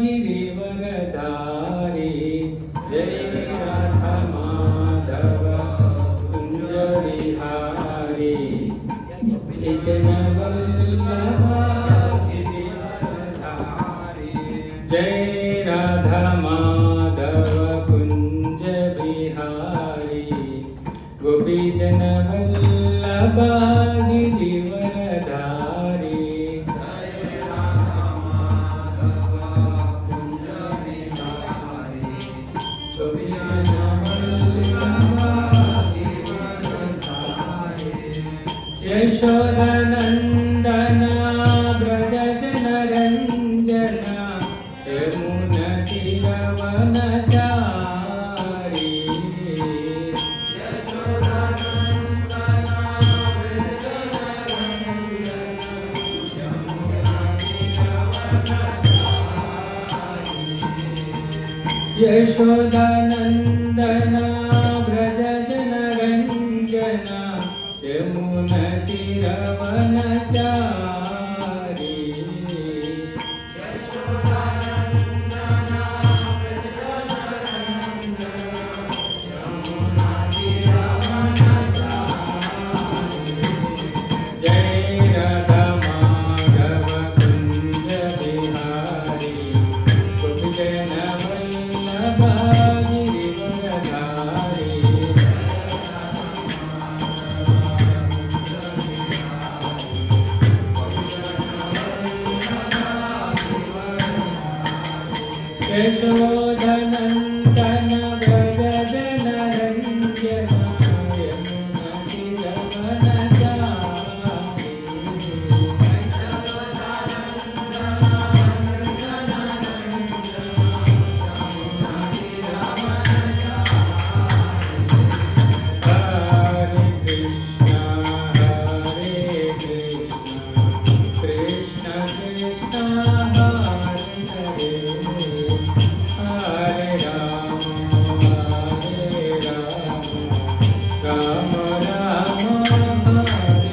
गिरिवरधारी जय राधा माधव कुंज विहारी जन वल्लभा गिरिवरधारी जय राधा माधव कुंज विहारी गोपी जन वल्लभा गिरिवरधारी यशोदनन्दन व्रज जन रञ्जन यमुना तीरवनचारी यशोदनन्दन व्रज जन रञ्जन यमुना तीरवनचारी जय राधा माधव कुंज बिहारी गोपी जन वल्लभा गिरिवरधारी यशोदनन्दन व्रज जन रञ्जन यमुना तीरवनचारी हरे कृष्ण कृष्ण कृष्ण हरे हरे राम राम राम हरे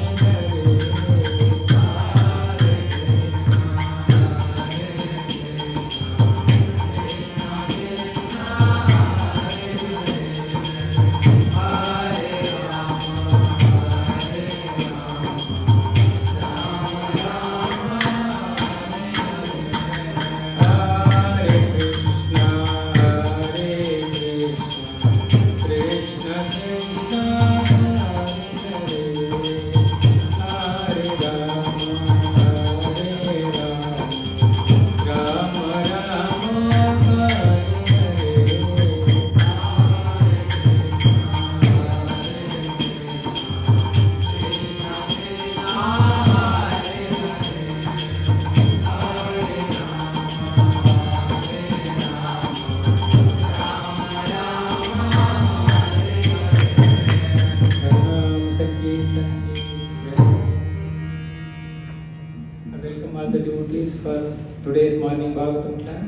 welcome all the devotees for today's morning Bhagavatam class.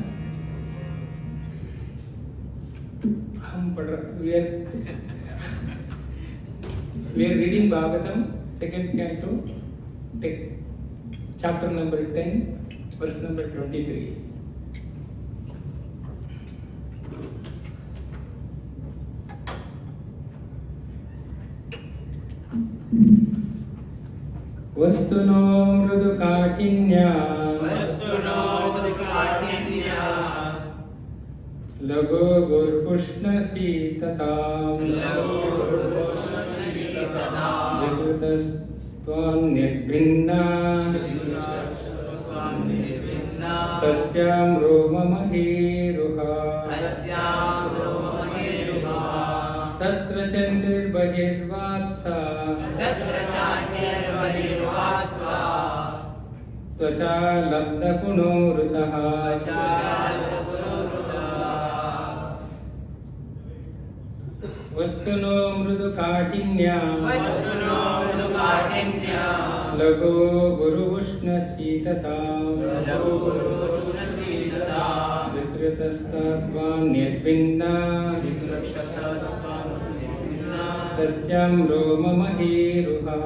We are reading Bhagavatam, second canto, chapter number 10, verse number 23. वस्तुनो मृदुकाठिन्या लघु गुरुपुष्णशीतताम् जगतस्त्वां निर्भिन्ना तस्यां रोममहीरुहा तत्र चन्द्रिर्बहिर्वात्सा त्वचा लब्धकुणोरुतः वस्तुनो मृदुकाठिन्या लघु गुरुपुष्णशीतताम् जित्रतस्त्वां निर्भिन्ना तस्यां रोममहीरुहा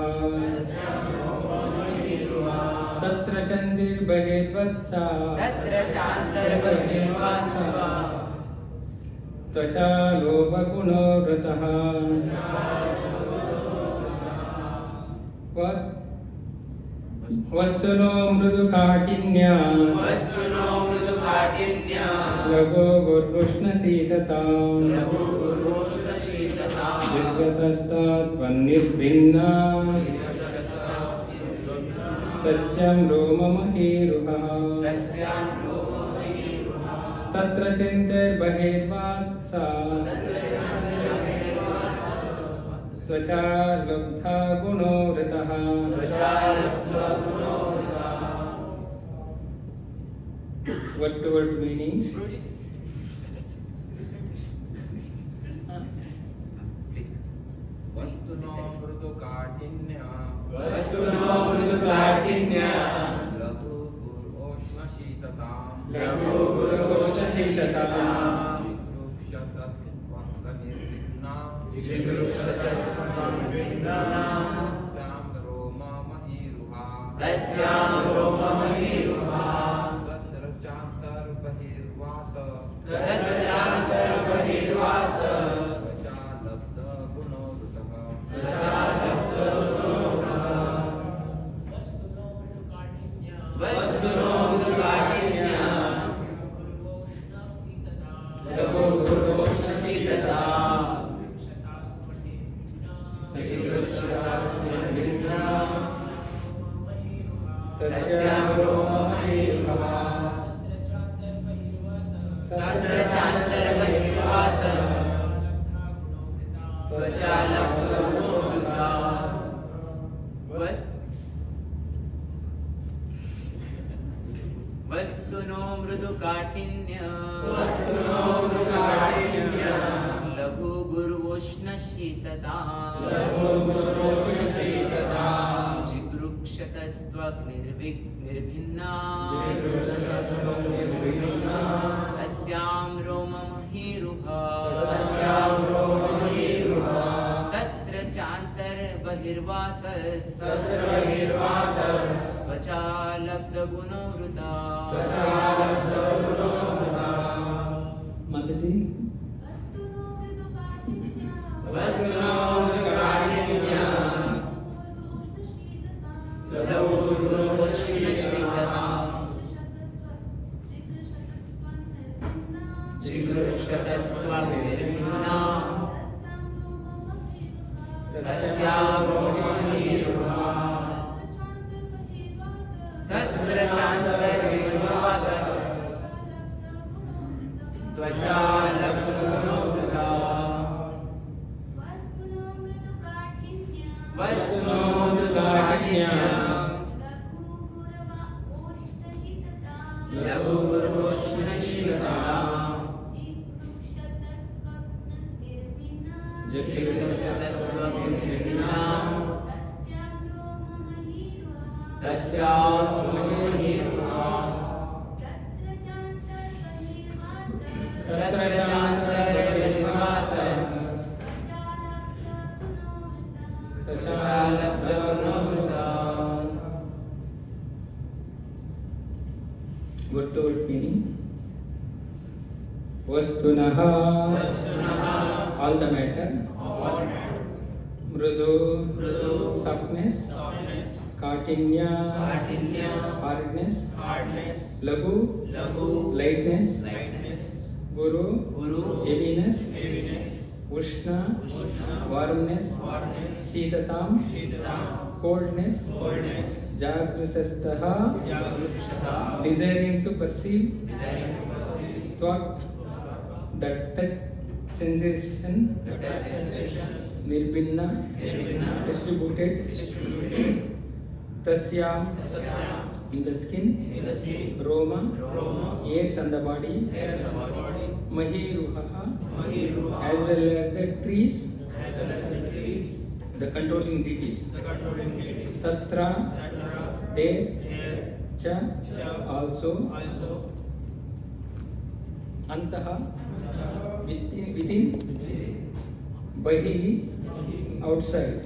तत्र चन्दिर्बहिर्वत्सा तत्र चान्तर्बहिर्वासः त्वचा लोभगुणो वृतः वस्तुनो मृदुकाठिन्या लघो गुरुष्णशीतता निर्गतस्तात्वन्निर्भिन्ना तस्यां रोममहीरुहः तत्र चिन्तैर्बहिर्वात्सा त्वचा लब्धा गुणो वृतः word to word meanings. वस्तुनो मृदुकाठिन्य लघु गुरोष्णशीतता जिगृक्षतस्त्वङ्गनिर्भिन्ना तस्यां रोममहीरुहा तत्र चान्तर्बहिर्वात त्वचा लब्धगुणो वृतः वस्तुनो मृदुकाठिन्या लघो गुरोष्णशीतता जिगृक्षतस्त्वङ्गनिर्भिन्ना तस्यां रोममहीरुहा तत्र चान्तर्बहिर्वात त्वचा लब्धगुणो वृतः वस्तुनो मृदुकाठिन्य लघु गुरुवोष्णशीतता जिगृक्षतस्त्वग्निर्भिन्ना तस्यां रोममहीरुहा तत्र चान्तर्बहिर्वातस्त्वचा लब्धगुणो वृथा माताजी वस्तुनो मृदुकाठिन्या लघु गुरुवोष्णशीतता जिगृक्षतस्त्वग्निर्भिन्ना तस्यां रोममहीरुहा तत्र चान्तर्बहिर्वातस्त्वचा लब्धगुणो वृथा वस्तुनो मृदुकाठिन्या लघु गुरुवोष्णशीतता जिगृक्षतस्त्वग्निर्भिन्ना तस्यां रोममहीरुहा तत्र चान्तर्बहिर्वातस्त्वचा लब्धगुणो वृथा word to word meaning. Vastunah all the matter. Mrudu softness. Kaఠిన్య hardness. Laghu lightness. Guru heaviness. Ushna warmness. Sitatam coldness. Jagrisastha desiring to perceive. Twak that touch sensation. Nirbhinna distributed. Tasyam in the skin. Roma hairs on the body. Mahiruha as well as the trees, the controlling deities. Tatra there, cha also, antaha within, bahihi outside.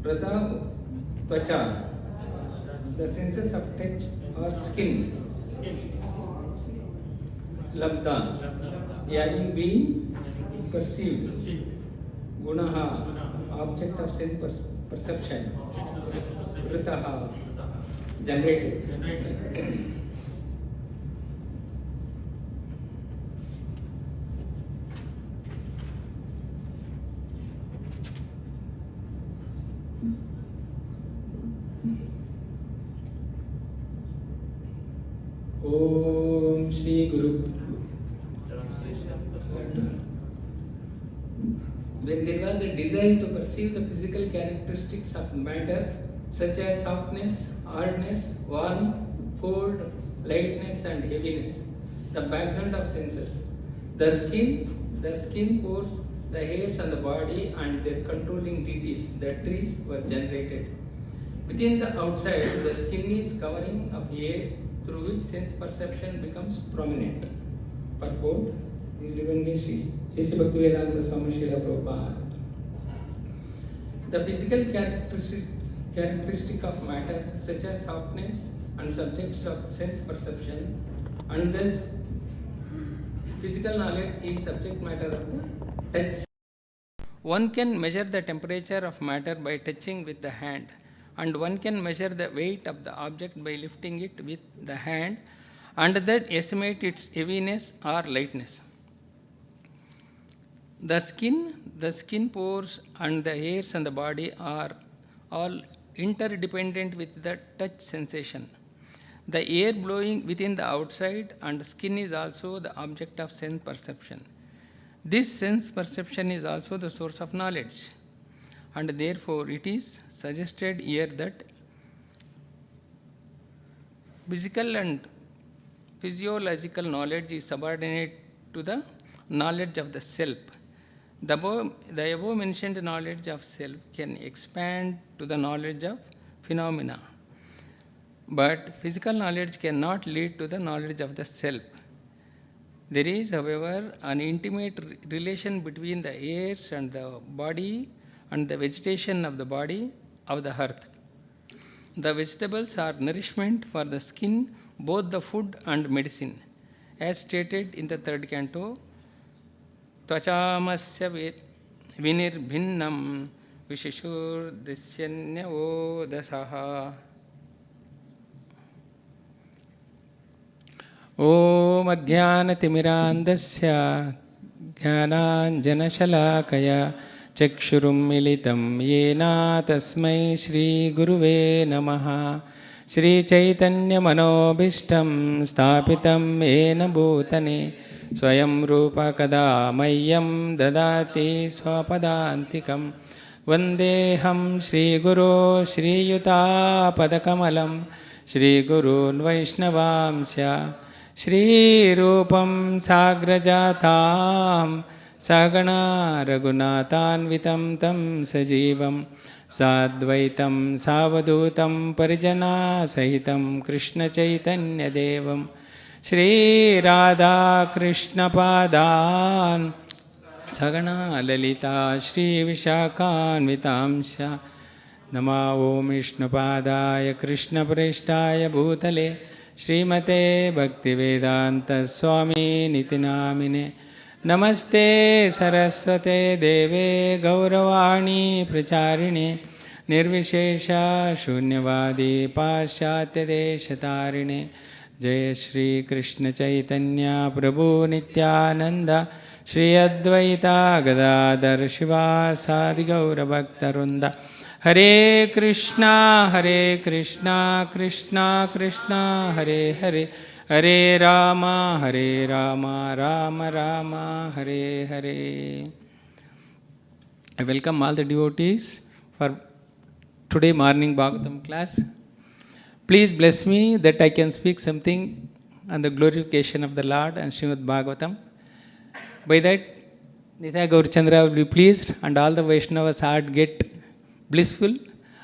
Prata tvacha The senses of touch or skin. Labda, having been perceived. Gunaha, object of sense perception. Kritaha, generated. Om Shri Guru. When there was a desire to perceive the physical characteristics of matter, such as softness, hardness, warmth, fold, lightness, and heaviness, the background of senses, the skin pores, the hairs on the body, and their controlling deities, the trees, were generated. Within the outside, the skin is covering of air through which sense perception becomes prominent. Purport is given by Sri Bhaktivedanta Swami Srila Prabhupada. The physical characteristic of matter, such as softness and subjects of sense perception, and thus physical knowledge is subject matter of the touch. One can measure the temperature of matter by touching with the hand, and one can measure the weight of the object by lifting it with the hand, and then estimate its heaviness or lightness. The skin pores, and the hairs on the body are all interdependent with the touch sensation. The air blowing within the outside and skin is also the object of sense perception. This sense perception is also the source of knowledge, and therefore it is suggested here that physical and physiological knowledge is subordinate to the knowledge of the self. The above mentioned knowledge of self can expand to the knowledge of phenomena, but physical knowledge cannot lead to the knowledge of the self. There is, however, an intimate relation between the hairs and the body and the vegetation of the body of the earth. The vegetables are nourishment for the skin, both the food and medicine, as stated in the third canto. Tvachamasya vinir vishishur disyanya dasaha. Om Ajnanatimirandasya Jnananjanashalakaya Chakshurum militam yena tasmai Shri Guruve namaha. Shri Chaitanya Manobishtam Sthapitam yena bhutane Swayam Rupa Kada Mayyam Dadati Swapadantikam Vandeham Shri Guru Shri Yuta Padakamalam Shri Gurun Vaishnavamsya Shri Rupam Sagrajatam Sagana Raghunathanvitam Tam Sajivam Sadvaitam Savadutam Parijana Sahitam Krishna Chaitanya Devam Shri Radha Krishna Padan Sagana Lalita Shri Vishakhanvitamsya Nama Om Vishnupadaya Krishna Prestaya Bhutale Srimate Bhaktivedanta Swami Nitinamine Namaste Saraswate Deve Gauravani Pracharine Nirvishesha Shunyavadi Paschatya Deshatarine Jai Shri Krishna Chaitanya Prabhu Nityananda Shri Advaita Gadadhar Shiva Sadi Gaura Bhaktarunda Hare Krishna Krishna Krishna Hare Hare Hare Rama Rama Rama Hare Hare. I welcome all the devotees for today morning Bhagavatam class. Please bless me that I can speak something on the glorification of the Lord and Srimad Bhagavatam. By that, Nithya Gaurchandra will be pleased and all the Vaishnavas' heart get blissful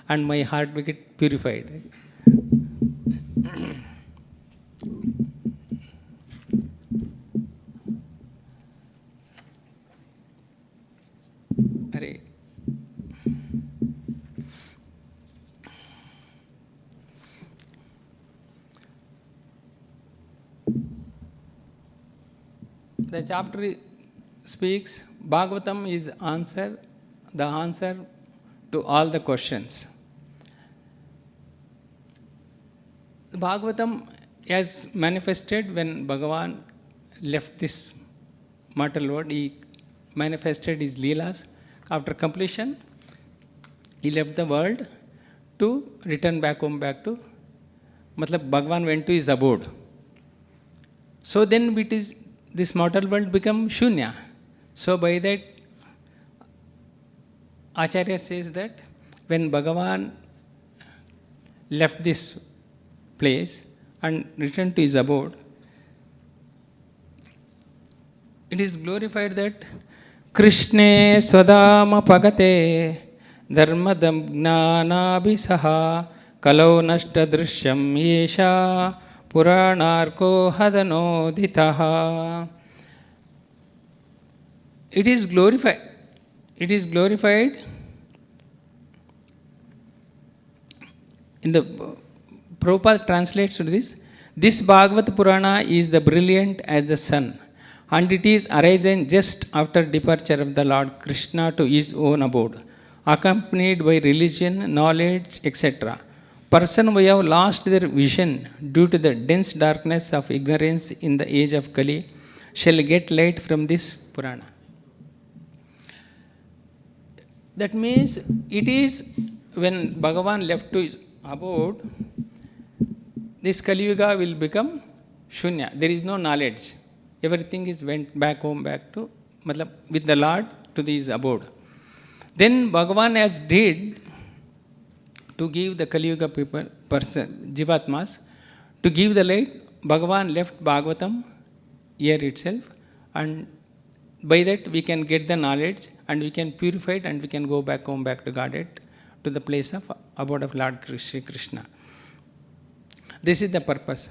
and my heart will get purified. Hare. The chapter speaks, Bhagavatam is the answer to all the questions. Bhagavatam has manifested when Bhagavan left this mortal world. He manifested his Leelas. After completion, he left the world to return back home, back to, Bhagavan went to his abode. So then this mortal world become Shunya. So by that, Acharya says that when Bhagavan left this place and returned to his abode, it is glorified that Krishne Swadama Pagate Dharmadam Gnanabhisaha Kalau Nashta Drishyam Yesha Puranarko Hadanodhitaha. It is glorified. It is glorified in the Prabhupada translates to this. This Bhagavad Purana is the brilliant as the sun, and it is arisen just after departure of the Lord Krishna to his own abode, accompanied by religion, knowledge, etc. Person who have lost their vision due to the dense darkness of ignorance in the age of Kali shall get light from this Purana. That means it is when Bhagavan left to his abode, this Kali Yuga will become Shunya. There is no knowledge. Everything is went back home, back to, with the Lord to his abode. Then Bhagavan has did to give the Kali Yuga Jivatmas, to give the light, Bhagavan left Bhagavatam here itself, and by that we can get the knowledge and we can purify it and we can go back home, back to Godhead, to the place of abode of Lord Sri Krishna. This is the purpose.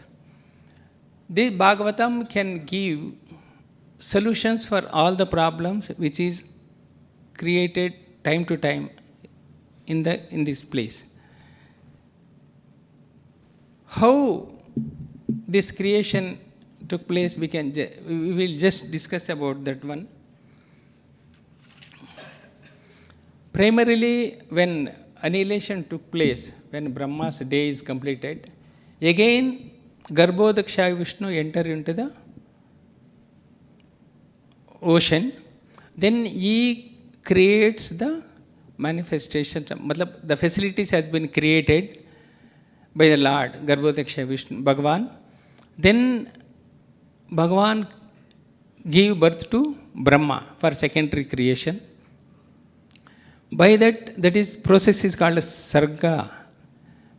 This Bhagavatam can give solutions for all the problems which is created time to time in this place. How this creation took place, we will just discuss about that one. Primarily, when annihilation took place, when Brahma's day is completed, again Garbhodaksha Vishnu enter into the ocean. Then he creates the manifestation. The facilities has been created by the Lord, Garbhodaksha Vishnu, Bhagavan. Then Bhagavan gave birth to Brahma for secondary creation. By that is process is called as Sarga.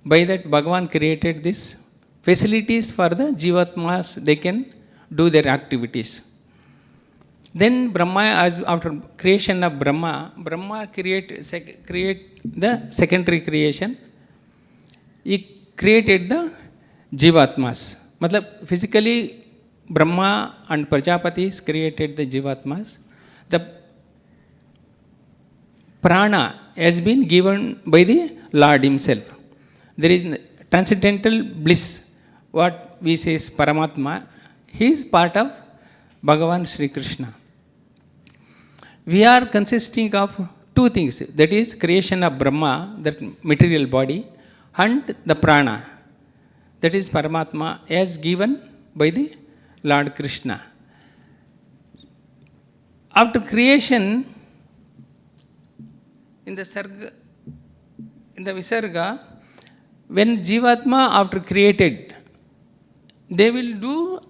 By that Bhagavan created this facilities for the Jivatmas, they can do their activities. Then Brahma, after creation of Brahma create the secondary creation. He created the Jivatmas. Physically Brahma and Prajapatis created the Jivatmas. The prana has been given by the Lord himself. There is transcendental bliss, what we say is Paramatma. He is part of Bhagavan Sri Krishna. We are consisting of two things, that is creation of Brahma, that material body, and the prana, that is Paramatma, as given by the Lord Krishna. After creation, in the Visarga, when Jivatma after created, they will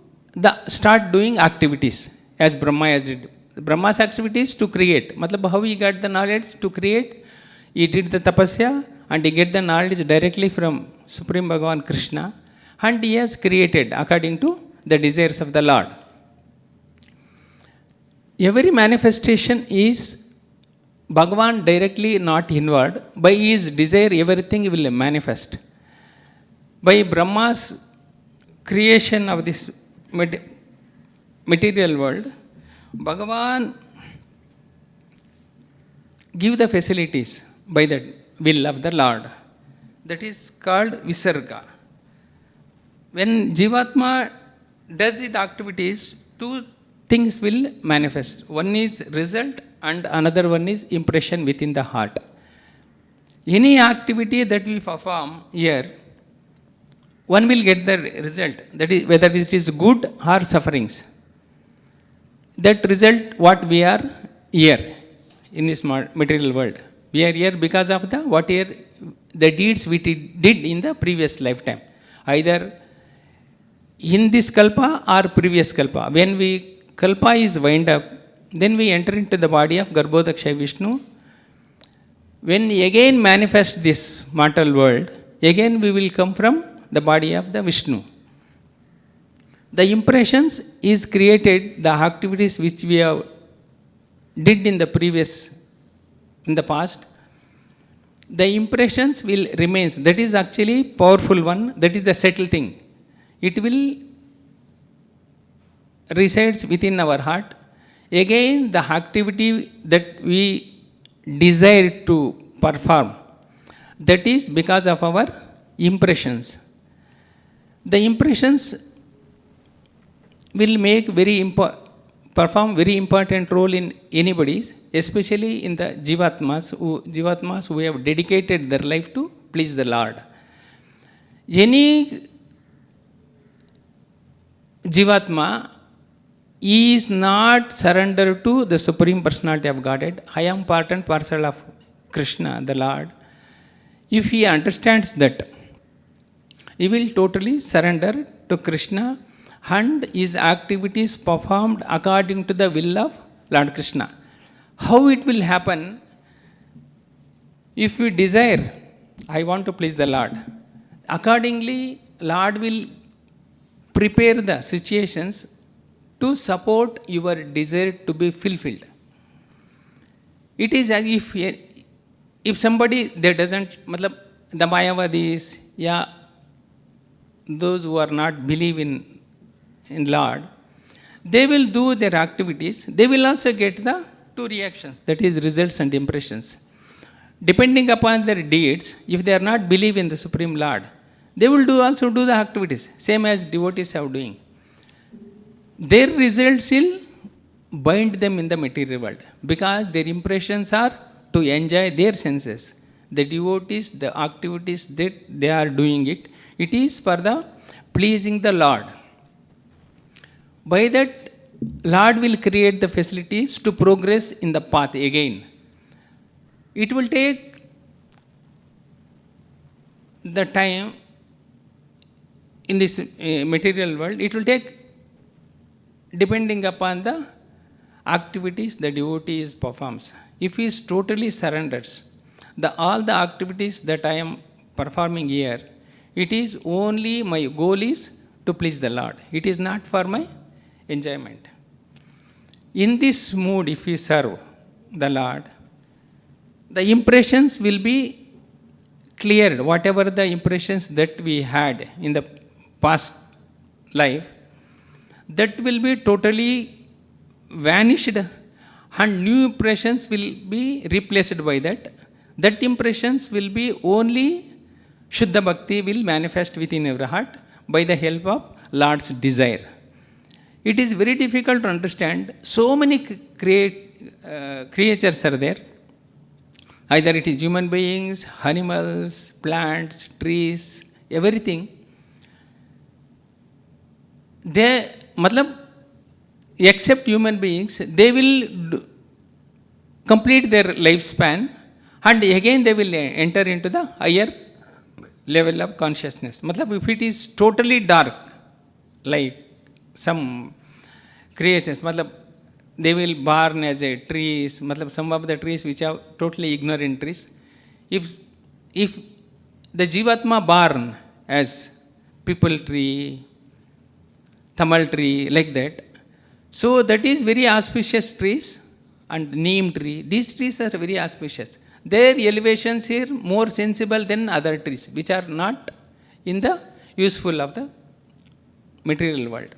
start doing activities as Brahma has did. Brahma's activities to create. How he got the knowledge to create? He did the tapasya and he get the knowledge directly from Supreme Bhagavan Krishna, and he has created according to the desires of the Lord. Every manifestation is Bhagavan directly not inward. By his desire everything will manifest. By Brahma's creation of this material world, Bhagavan give the facilities by the will of the Lord. That is called Visarga. When Jivatma does its activities to things will manifest. One is result and another one is impression within the heart. Any activity that we perform here, one will get the result, that is whether it is good or sufferings. That result what we are here in this material world. We are here because of the deeds we did in the previous lifetime, either in this kalpa or previous kalpa. When we kalpa is wind up, then we enter into the body of Garbhodaksha Vishnu. When we again manifest this mortal world, again we will come from the body of the Vishnu. The impressions is created, the activities which we have did in the past, the impressions will remain. That is actually powerful one. That is the settled thing. It will resides within our heart. Again, the activity that we desire to perform, that is because of our impressions. The impressions will perform very important role in anybody's, especially in the jivatmas who have dedicated their life to please the Lord. Any jivatma is not surrendered to the Supreme Personality of Godhead. I am part and parcel of Krishna, the Lord. If he understands that, he will totally surrender to Krishna and his activities performed according to the will of Lord Krishna. How it will happen? If we desire, I want to please the Lord, accordingly Lord will prepare the situations to support your desire to be fulfilled. It is as if somebody that doesn't, the Mayavadis, those who are not believe in Lord, they will do their activities. They will also get the two reactions, that is results and impressions. Depending upon their deeds, if they are not believe in the Supreme Lord, they will also do the activities, same as devotees are doing. Their results will bind them in the material world because their impressions are to enjoy their senses. The devotees, the activities that they are doing it is for the pleasing the Lord. By that, Lord will create the facilities to progress in the path again. It will take the time in this material world. It will take depending upon the activities the devotee performs. If he is totally surrenders, all the activities that I am performing here, it is only my goal is to please the Lord. It is not for my enjoyment. In this mood, if we serve the Lord, the impressions will be cleared. Whatever the impressions that we had in the past life, that will be totally vanished and new impressions will be replaced by that. That impressions will be only Shuddha Bhakti will manifest within our heart by the help of Lord's desire. It is very difficult to understand. So many creatures are there. Either it is human beings, animals, plants, trees, everything. They, except human beings, they will complete their lifespan and again they will enter into the higher level of consciousness. If it is totally dark, like some creatures, they will born as a trees, some of the trees which are totally ignorant trees. If the Jivatma born as people tree, Tamal tree, like that, so that is very auspicious trees and neem tree. These trees are very auspicious. Their elevations here more sensible than other trees, which are not in the useful of the material world.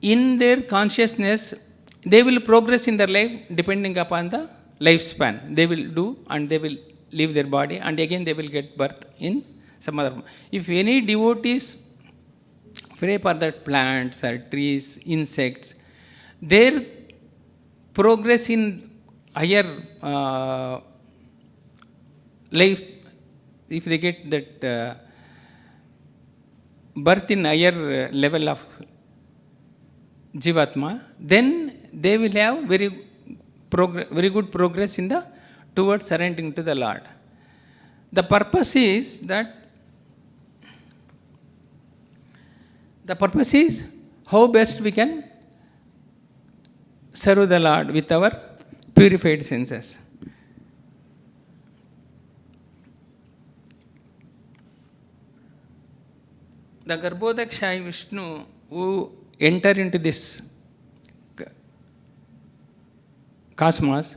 In their consciousness, they will progress in their life depending upon the lifespan. They will do and they will leave their body and again they will get birth in some other. If any devotees pray for that plants or trees, insects, their progress in higher life, if they get that birth in higher level of Jivatma, then they will have very good progress in the towards surrendering to the Lord. The purpose is how best we can serve the Lord with our purified senses. The Garbhodakshai Vishnu who enter into this cosmos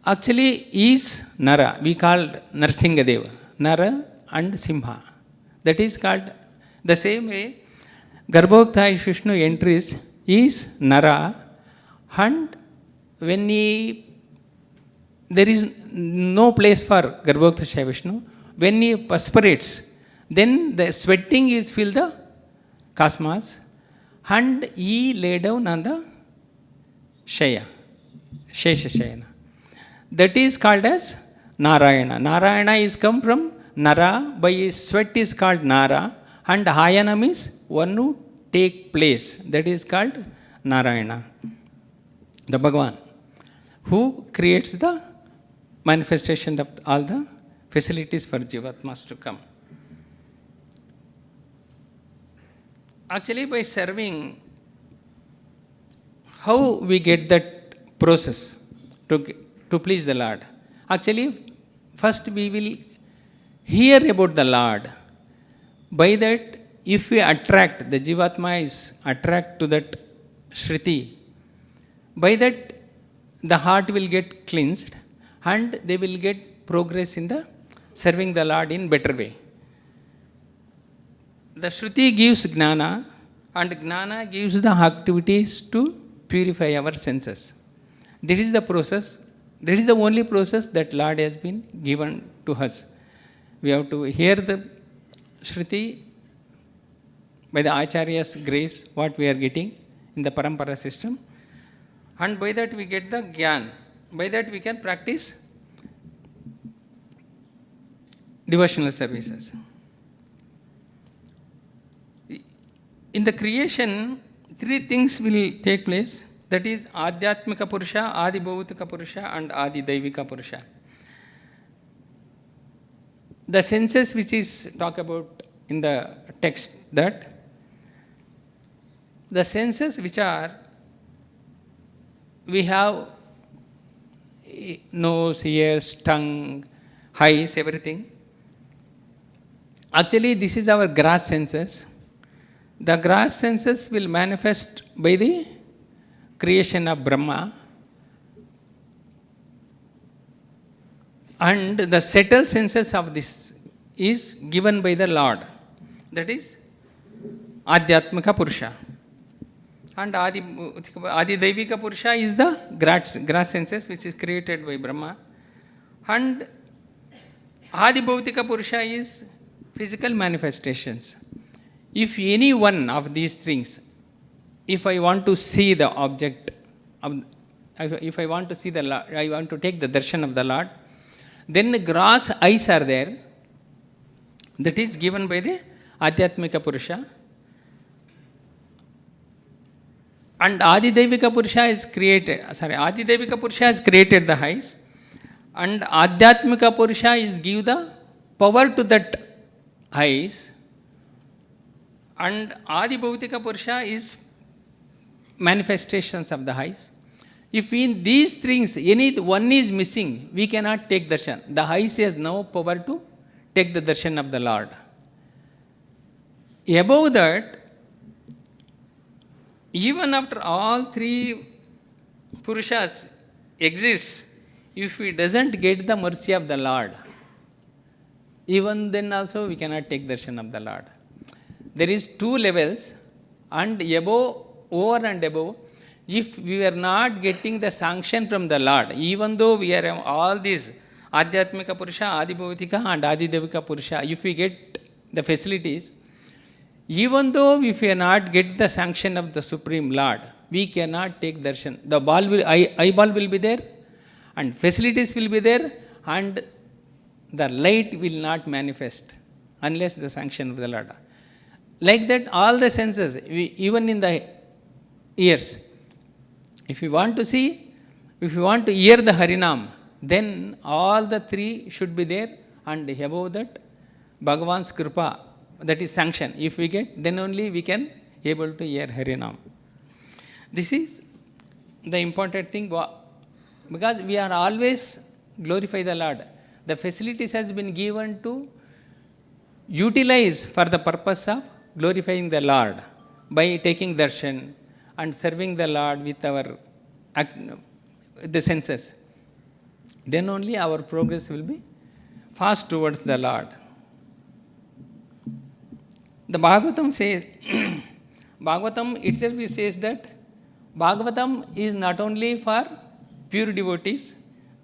actually is Nara. We called Narsingadeva, Nara and Simha. That is called the same way. Garbhodakshai Vishnu entries is Nara, and when there is no place for Garbhodakshai Vishnu, when he perspirates, then the sweating is fill the cosmos, and he lay down on the Shaya, Shesha Shayana. That is called as Narayana. Narayana is come from Nara, by his sweat is called Nara, and Hayanam is one who take place. That is called Narayana. The Bhagavan, who creates the manifestation of all the facilities for Jivatmas to come. Actually, by serving, how we get that process to please the Lord? Actually, first we will hear about the Lord. By that, if we attract, the Jivatma is attract to that Shruti, by that the heart will get cleansed and they will get progress in the serving the Lord in better way. The Shruti gives Gnana, and Gnana gives the activities to purify our senses. This is the process. This is the only process that Lord has been given to us. We have to hear the Shruti by the Acharya's grace, what we are getting in the Parampara system. And by that we get the Gyan. By that we can practice devotional services. In the creation, three things will take place. That is Adhyatmika Purusha, Adi Bhautika Purusha, and Adi Daivika Purusha. The senses which is talked about in the text, that the senses which are, we have nose, ears, tongue, eyes, everything. Actually, this is our gross senses. The gross senses will manifest by the creation of Brahma, and the settled senses of this is given by the Lord. That is Adhyatmika Purusha. And Adi Daivika Purusha is the gross senses which is created by Brahma. And Adi Bhautika Purusha is physical manifestations. If any one of these things, if I want to see the object, if I want to see the Lord, I want to take the darshan of the Lord, then the gross eyes are there. That is given by the Adhyatmika Purusha. And Adi Daivika Purusha is created, Adi Daivika Purusha has created the eyes, and Adhyatmika Purusha is give the power to that eyes, and Adi Bhautika Purusha is manifestations of the eyes. If in these things any one is missing, we cannot take darshan. The eyes has no power to take the darshan of the Lord. Above that, even after all three Purushas exist, if he doesn't get the mercy of the Lord, even then also we cannot take darshan of the Lord. There is two levels, and above, over and above, if we are not getting the sanction from the Lord, even though we are all these Adhyatmika Purusha, Adi Bhautika and Adi Daivika Purusha, if we get the facilities, Even though if we not get the sanction of the Supreme Lord, we cannot take darshan. The eyeball will be there, and facilities will be there, and the light will not manifest unless the sanction of the Lord. Like that, all the senses, even in the ears, if you want to see, if you want to hear the Harinam, then all the three should be there, and above that, Bhagavan's Kripa, that is sanction. If we get, then only we can able to hear Harinam. This is the important thing, because we are always glorify the Lord. The facilities has been given to utilize for the purpose of glorifying the Lord by taking darshan and serving the Lord with our the senses. Then only our progress will be fast towards the Lord. The Bhagavatam says, Bhagavatam itself says that Bhagavatam is not only for pure devotees,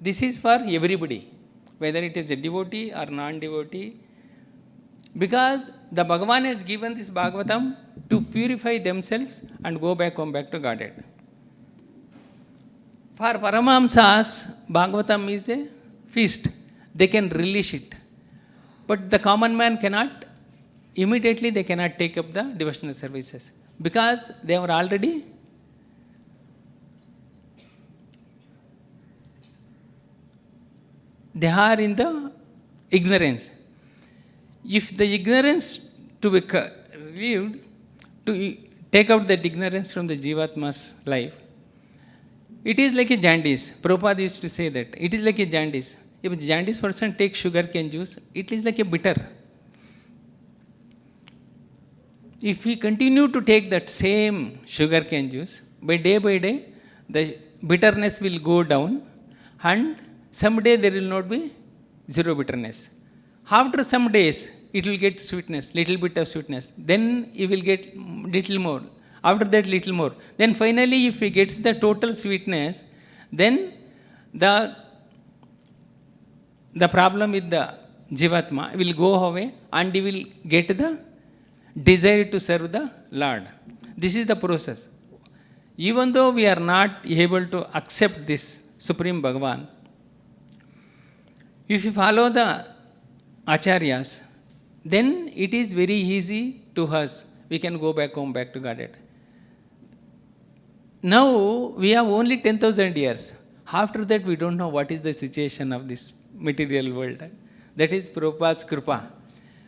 this is for everybody, whether it is a devotee or non-devotee, because the Bhagavan has given this Bhagavatam to purify themselves and go back home, back to Godhead. For Paramahamsas, Bhagavatam is a feast. They can relish it. But the common man cannot, immediately they cannot take up the devotional services, because they are already they are in the ignorance. If the ignorance to be relieved, to take out that ignorance from the Jivatma's life, it is like a jaundice. Prabhupada used to say that. It is like a jaundice. If a jaundice person takes sugar cane juice, it is like a bitter. If we continue to take that same sugar cane juice, by day, the bitterness will go down, and someday there will not be zero bitterness. After some days, it will get sweetness, little bit of sweetness. Then you will get little more. After that, little more. Then finally, if he gets the total sweetness, then the problem with the Jivatma will go away, and he will get the desire to serve the Lord. This is the process. Even though we are not able to accept this Supreme Bhagavan, if you follow the Acharyas, then it is very easy to us. We can go back home, back to Godhead. Now, we have only 10,000 years. After that, we don't know what is the situation of this material world. That is Prabhupada's Kripa.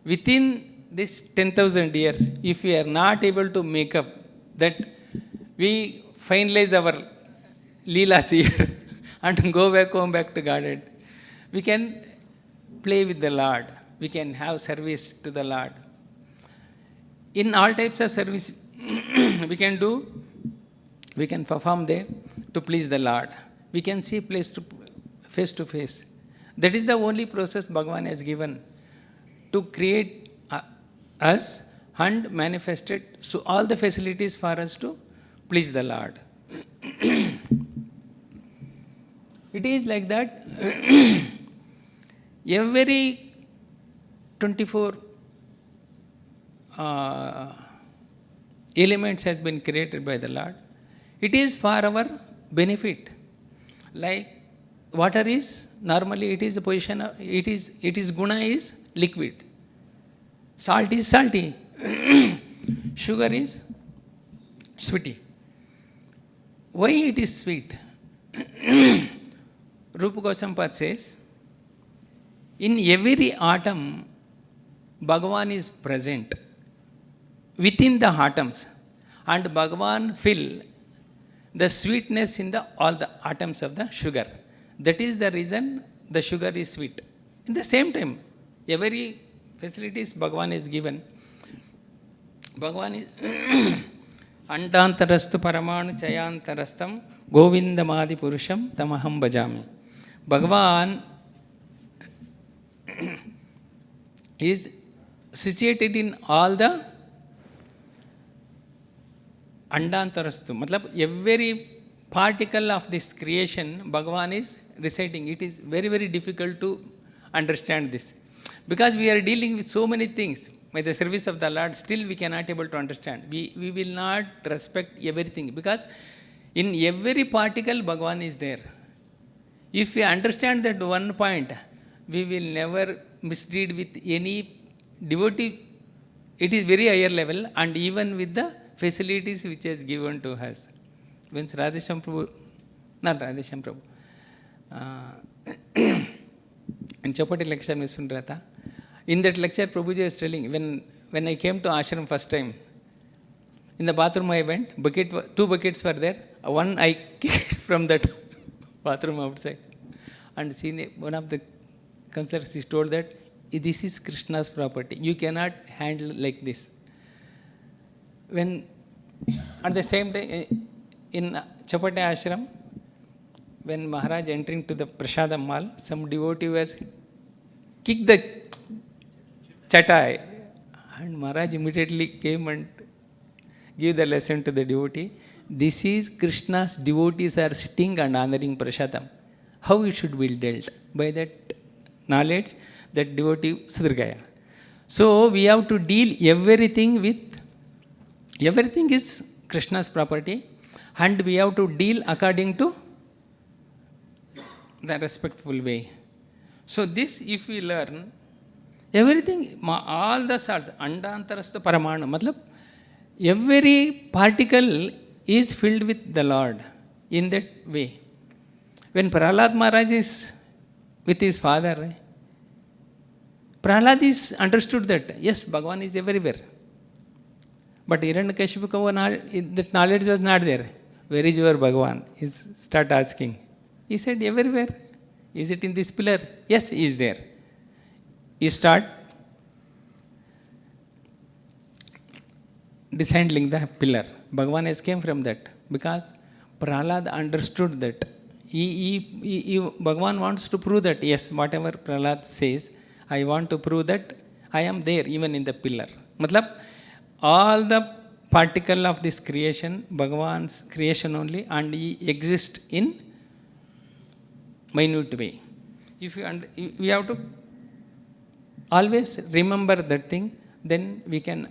Within this 10,000 years, if we are not able to make up that, we finalize our Leelas here and go back home, back to Godhead, we can play with the Lord. We can have service to the Lord. In all types of service we can do, we can perform there to please the Lord. We can see face to face. That is the only process Bhagavan has given to create us and manifest it. So all the facilities for us to please the Lord. It is like that. Every 24 elements has been created by the Lord. It is for our benefit. Like water is, normally it is a position of, it is guna is liquid. Salt is salty. Sugar is sweety. Why it is sweet? Rupa Goswami says, in every atom, Bhagavan is present within the atoms, and Bhagavan fill the sweetness in all the atoms of the sugar. That is the reason the sugar is sweet. In the same time, every facilities Bhagavan is given. Bhagavan is Andantarastu Paramanu Chayantarastam Govindamadi Purusham Tamaham Bhajami. Bhagavan is situated in all the Andantarastu. Matlab, every particle of this creation, Bhagavan is reciting. It is very, very difficult to understand this. Because we are dealing with so many things. by the service of the Lord, still we cannot able to understand. We will not respect everything, because in every particle Bhagavan is there. If we understand that one point, we will never mislead with any devotee. It is very higher level, and even with the facilities which is given to us. When Radhesham Prabhu, not Radhesham Prabhu, in Chapati lecture में सुन रहा था. In that lecture, Prabhuji was telling, when I came to ashram first time, in the bathroom I went, two buckets were there. One I kicked from that bathroom outside. And one of the counselors is told that this is Krishna's property. You cannot handle like this. When at the same time, in Chapati ashram, when Maharaj entering to the Prasadam Mall, some devotee was kicked the chatai, and Maharaj immediately came and gave the lesson to the devotee. This is Krishna's devotees are sitting and honoring Prasadam. How it should be dealt? By that knowledge, that devotee Sudrgaya. So we have to deal everything is Krishna's property, and we have to deal according to the respectful way. So this, if we learn, everything, all the salts, andantarastha paramanu, matlab, every particle is filled with the Lord in that way. When Prahlad Maharaj is with his father, Prahlad is understood that, yes, Bhagavan is everywhere. But Hiranyakashipu, that knowledge was not there. Where is your Bhagavan? He start asking. He said, everywhere. Is it in this pillar? Yes, he is there. He start dishandling the pillar. Bhagavan has came from that, because Prahlad understood that. Bhagavan wants to prove that, yes, whatever Prahlad says, I want to prove that I am there even in the pillar. Matlab, all the particle of this creation, Bhagavan's creation only, and he exists in minute way. If we have to always remember that thing, then we can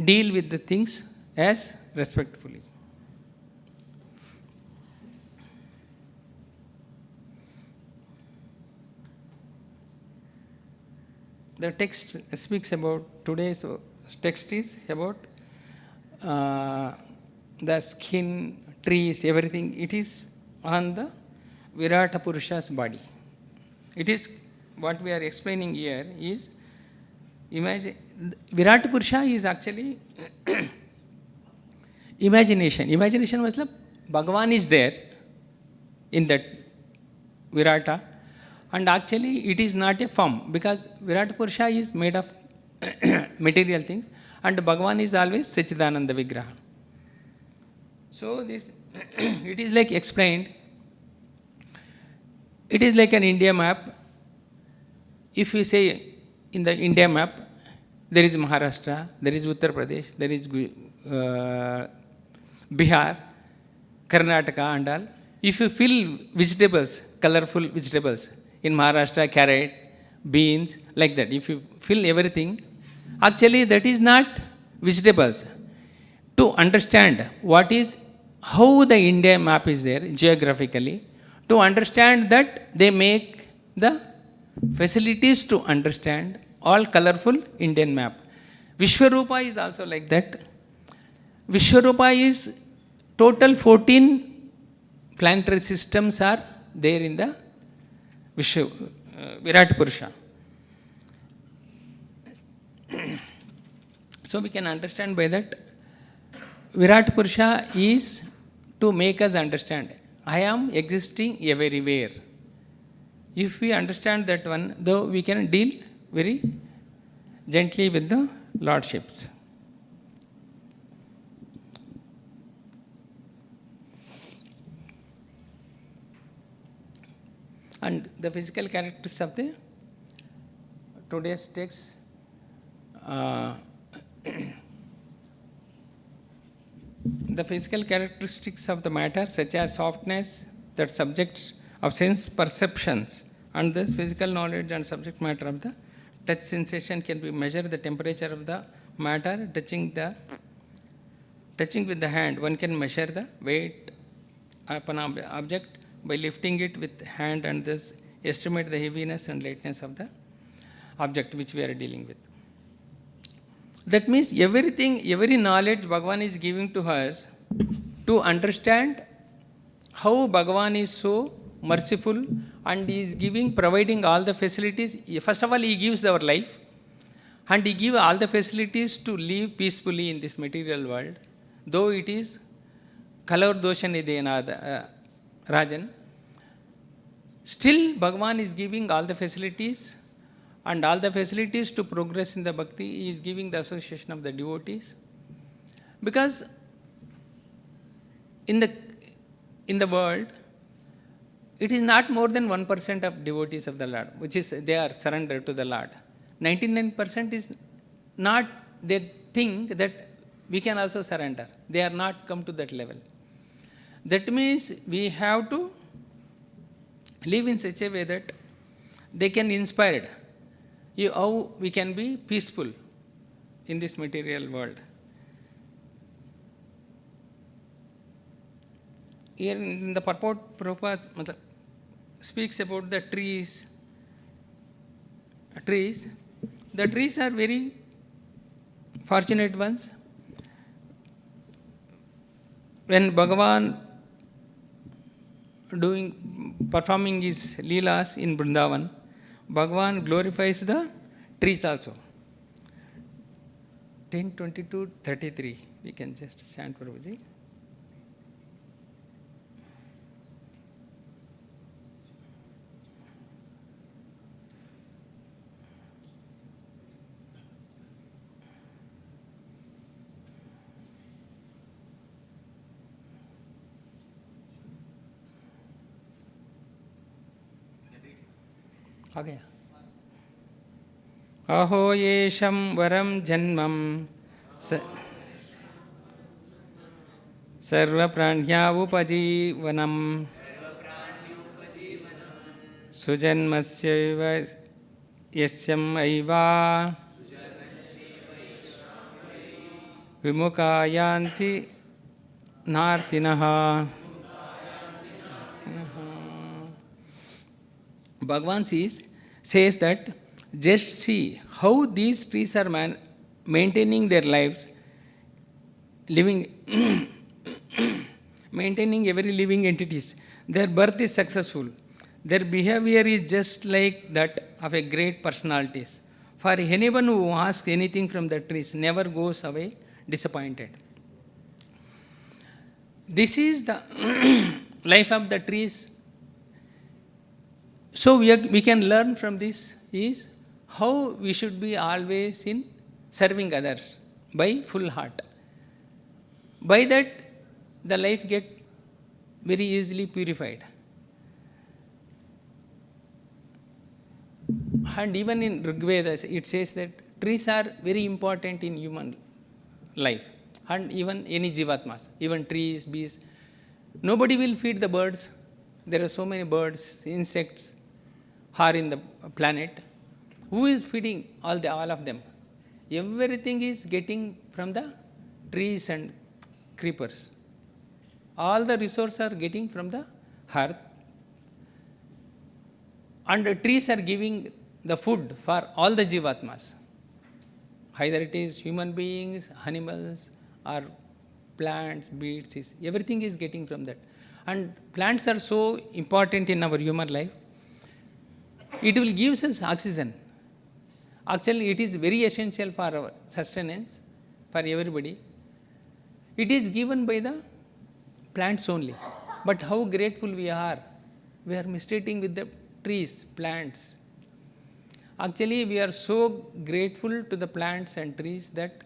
deal with the things as respectfully. The text speaks about, today's text is about the skin, trees, everything. It is on the Virata Purusha's body. It is, what we are explaining here is, imagine, Virata Purusha is actually imagination. Imagination was like, Bhagavan is there in that Virata, and actually it is not a form, because Virata Purusha is made of material things, and Bhagavan is always Sachidananda Vigraha. So this, it is like explained, it is like an India map. If we say in the India map, there is Maharashtra, there is Uttar Pradesh, there is Bihar, Karnataka and all. If you fill vegetables, colorful vegetables, in Maharashtra, carrot, beans, like that, if you fill everything, actually that is not vegetables. To understand how the India map is there geographically, to understand that they make the facilities to understand all colorful Indian map. Vishwarupa is also like that. Vishwarupa is total 14 planetary systems are there in the Virat Purusha. So we can understand by that, Virat Purusha is to make us understand, I am existing everywhere. If we understand that one, though we can deal very gently with the lordships. And the physical characteristics of the today's text, the physical characteristics of the matter, such as softness, that subjects of sense perceptions, and this physical knowledge and subject matter of the touch sensation can be measured the temperature of the matter. Touching with the hand, one can measure the weight of an object by lifting it with hand and thus estimate the heaviness and lightness of the object which we are dealing with. That means every knowledge Bhagavan is giving to us to understand how Bhagavan is so merciful and he is providing all the facilities. First of all, he gives our life and he gives all the facilities to live peacefully in this material world. Though it is Kalor Doshan Idenada Rajan, still Bhagavan is giving all the facilities and all the facilities to progress in the bhakti. He is giving the association of the devotees. Because in the world, it is not more than 1% of devotees of the Lord, which is they are surrendered to the Lord. 99% is not, they think that we can also surrender. They are not come to that level. That means we have to live in such a way that they can inspire how we can be peaceful in this material world. Here in the purport, Prabhupada speaks about the trees. The trees are very fortunate ones. When Bhagavan performing his leelas in Vrindavan, Bhagavan glorifies the trees also. 10:22:33. We can just chant Prabhuji. आ गया. अहो येषं वरं जन्मं सर्वप्राण्या उपजीवनं सुजन्मस्यैव यस्यम् ऐवा विमुखा यान्ति नार्तिनः. Bhagavan says that just see how these trees are maintaining their lives, maintaining every living entities. Their birth is successful. Their behavior is just like that of a great personalities. For anyone who asks anything from the trees never goes away disappointed. This is the life of the trees. So we can learn from this is how we should be always in serving others by full heart. By that, the life get very easily purified. And even in Rigveda, it says that trees are very important in human life. And even any jivatmas, even trees, bees. Nobody will feed the birds. There are so many birds, insects are in the planet. Who is feeding all of them? Everything is getting from the trees and creepers. All the resources are getting from the earth. And the trees are giving the food for all the jivatmas. Either it is human beings, animals, or plants, beasts, everything is getting from that. And plants are so important in our human life. It will give us oxygen. Actually, it is very essential for our sustenance, for everybody. It is given by the plants only. But how grateful we are. We are mistreating with the trees, plants. Actually, we are so grateful to the plants and trees that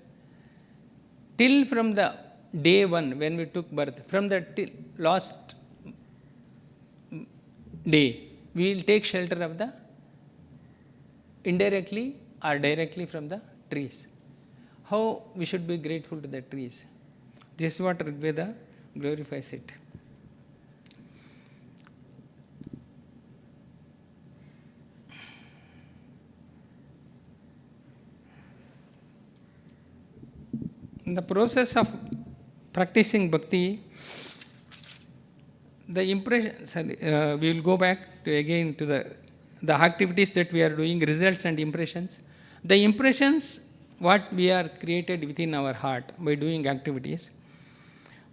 till from the day one when we took birth, from the last day, we will take shelter of the indirectly or directly from the trees. How we should be grateful to the trees. This is what Rigveda glorifies it. In the process of practicing bhakti, the impression, we will go back to again to the activities that we are doing, results and impressions. The impressions, what we are created within our heart by doing activities,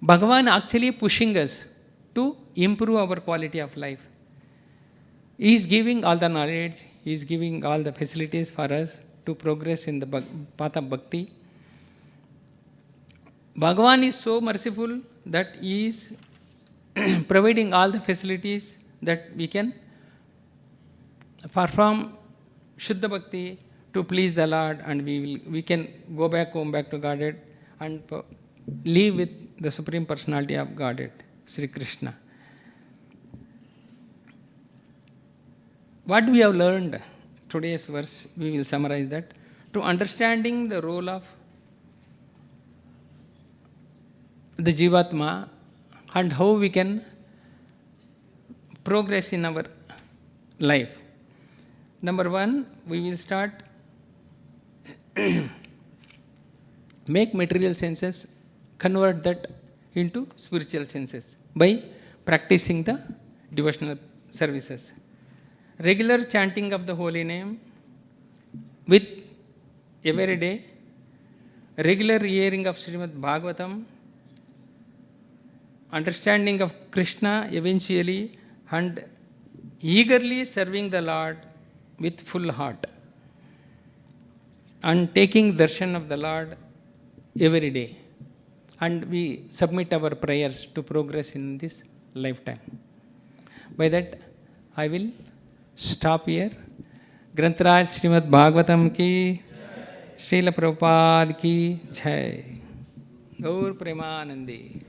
Bhagavan actually pushing us to improve our quality of life. He is giving all the knowledge, He is giving all the facilities for us to progress in the path of bhakti. Bhagavan is so merciful that He is providing all the facilities that we can perform Shuddha Bhakti to please the Lord, and we can go back home, back to Godhead, and live with the Supreme Personality of Godhead, Sri Krishna. What we have learned, today's verse, we will summarize that. To understanding the role of the Jivatma and how we can progress in our life. Number one, we will start make material senses, convert that into spiritual senses by practicing the devotional services. Regular chanting of the holy name with every day, regular hearing of Srimad Bhagavatam, understanding of Krishna eventually, and eagerly serving the Lord with full heart, and taking darshan of the Lord every day. And we submit our prayers to progress in this lifetime. By that, I will stop here. Grantaraj Srimad Bhagavatam ki, Srila Prabhupada ki jai. Gaur Premanandi.